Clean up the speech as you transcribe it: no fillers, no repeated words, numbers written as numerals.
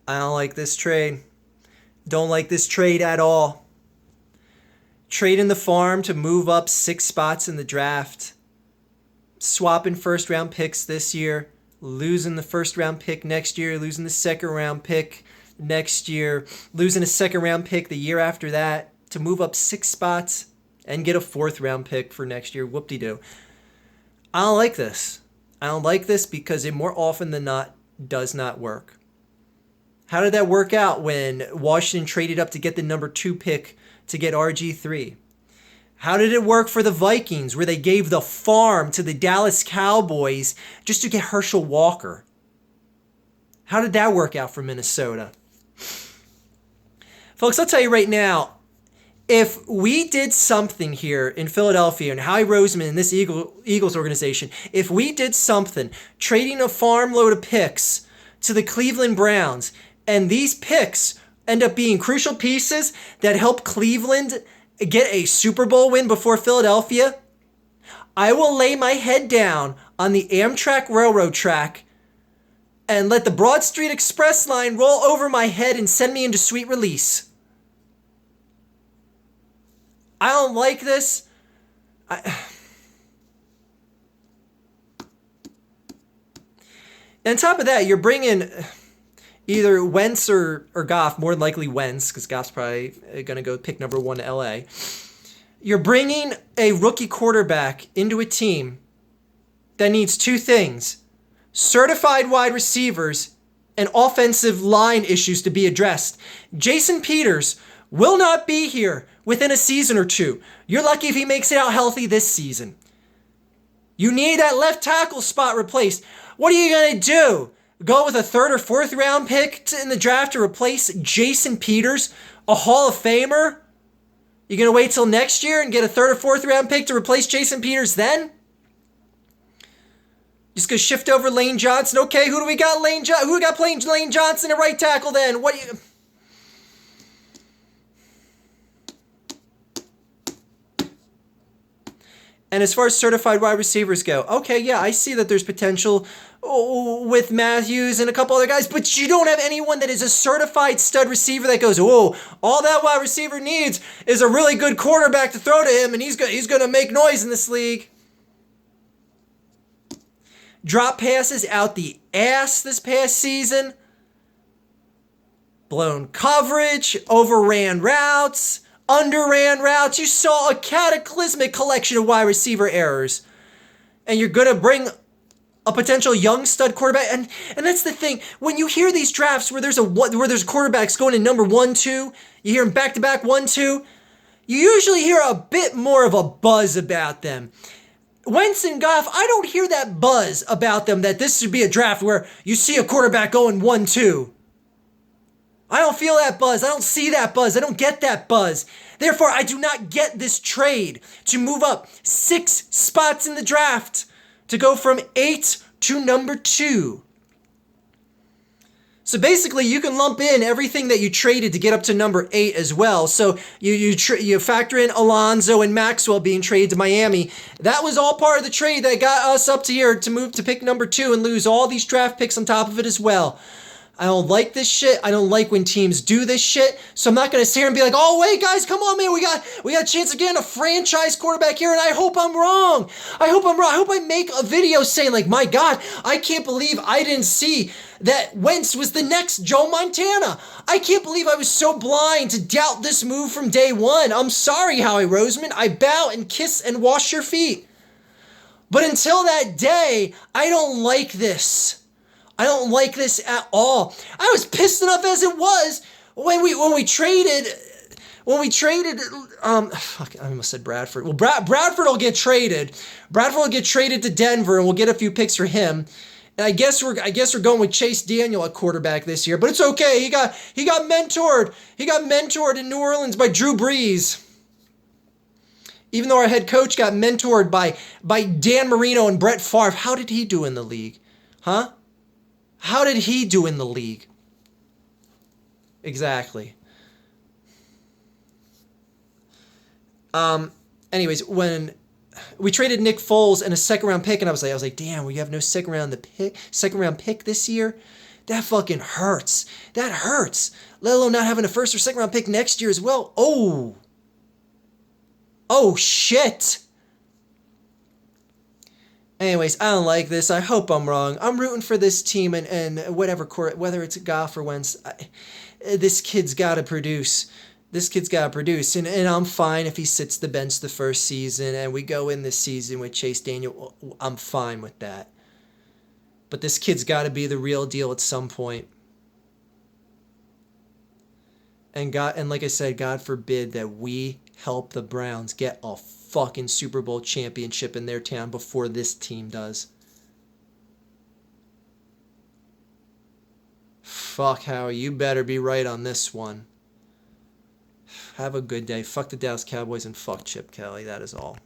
I don't like this trade. Don't like this trade at all. Trading the farm to move up 6 spots in the draft. Swapping first round picks this year. Losing the first round pick next year. Losing the second round pick next year. Losing a second round pick the year after that. To move up 6 spots and get a fourth round pick for next year. Whoop-de-doo. I don't like this. I don't like this because it more often than not does not work. How did that work out when Washington traded up to get the number 2 pick to get RG3? How did it work for the Vikings where they gave the farm to the Dallas Cowboys just to get Herschel Walker? How did that work out for Minnesota? Folks, I'll tell you right now, if we did something here in Philadelphia and Howie Roseman and this Eagles organization, if we did something, trading a farm load of picks to the Cleveland Browns, and these picks end up being crucial pieces that help Cleveland get a Super Bowl win before Philadelphia, I will lay my head down on the Amtrak railroad track and let the Broad Street Express line roll over my head and send me into sweet release. I don't like this. On top of that, you're bringing either Wentz or Goff, more than likely Wentz, because Goff's probably going to go pick number 1 to LA. You're bringing a rookie quarterback into a team that needs 2 things: certified wide receivers and offensive line issues to be addressed. Jason Peters will not be here within a season or 2. You're lucky if he makes it out healthy this season. You need that left tackle spot replaced. What are you going to do? Go with a 3rd or 4th round pick in the draft to replace Jason Peters, a Hall of Famer? You going to wait till next year and get a 3rd or 4th round pick to replace Jason Peters then? Just going to shift over Lane Johnson. Okay, who do we got? Who we got playing Lane Johnson at right tackle then? What do you... And as far as certified wide receivers go, okay, yeah, I see that there's potential with Matthews and a couple other guys, but you don't have anyone that is a certified stud receiver that goes, oh, all that wide receiver needs is a really good quarterback to throw to him, and he's going to make noise in this league. Drop passes out the ass this past season. Blown coverage, overran routes, underran routes. You saw a cataclysmic collection of wide receiver errors. And you're going to bring a potential young stud quarterback. And that's the thing. When you hear these drafts where there's quarterbacks going in number 1, 2, you hear them back-to-back 1, 2, you usually hear a bit more of a buzz about them. Wentz and Goff, I don't hear that buzz about them that this should be a draft where you see a quarterback going 1, 2. I don't feel that buzz. I don't see that buzz. I don't get that buzz. Therefore, I do not get this trade to move up 6 spots in the draft to go from 8 to number 2. So basically, you can lump in everything that you traded to get up to number 8 as well. So you factor in Alonzo and Maxwell being traded to Miami. That was all part of the trade that got us up to here to move to pick number 2 and lose all these draft picks on top of it as well. I don't like this shit. I don't like when teams do this shit. So I'm not going to sit here and be like, oh, wait, guys, come on, man. We got a chance of getting a franchise quarterback here, and I hope I'm wrong. I hope I make a video saying, like, my God, I can't believe I didn't see that Wentz was the next Joe Montana. I can't believe I was so blind to doubt this move from day one. I'm sorry, Howie Roseman. I bow and kiss and wash your feet. But until that day, I don't like this. I don't like this at all. I was pissed enough as it was when we traded. Fuck, I almost said Bradford. Well, Bradford will get traded. Bradford will get traded to Denver, and we'll get a few picks for him. And I guess we're going with Chase Daniel at quarterback this year, but it's okay. He got mentored. He got mentored in New Orleans by Drew Brees. Even though our head coach got mentored by Dan Marino and Brett Favre, how did he do in the league? Huh? How did he do in the league? Exactly. Anyways, when we traded Nick Foles and a second round pick, and I was like, damn, we have no second round pick this year. That fucking hurts. That hurts. Let alone not having a first or second round pick next year as well. Oh. Oh, shit. Anyways, I don't like this. I hope I'm wrong. I'm rooting for this team and whatever court, whether it's Goff or Wentz. This kid's got to produce. This kid's got to produce. And I'm fine if he sits the bench the first season and we go in this season with Chase Daniel. I'm fine with that. But this kid's got to be the real deal at some point. And like I said, God forbid that we help the Browns get a fucking Super Bowl championship in their town before this team does. Fuck, Howie, you better be right on this one. Have a good day. Fuck the Dallas Cowboys and fuck Chip Kelly. That is all.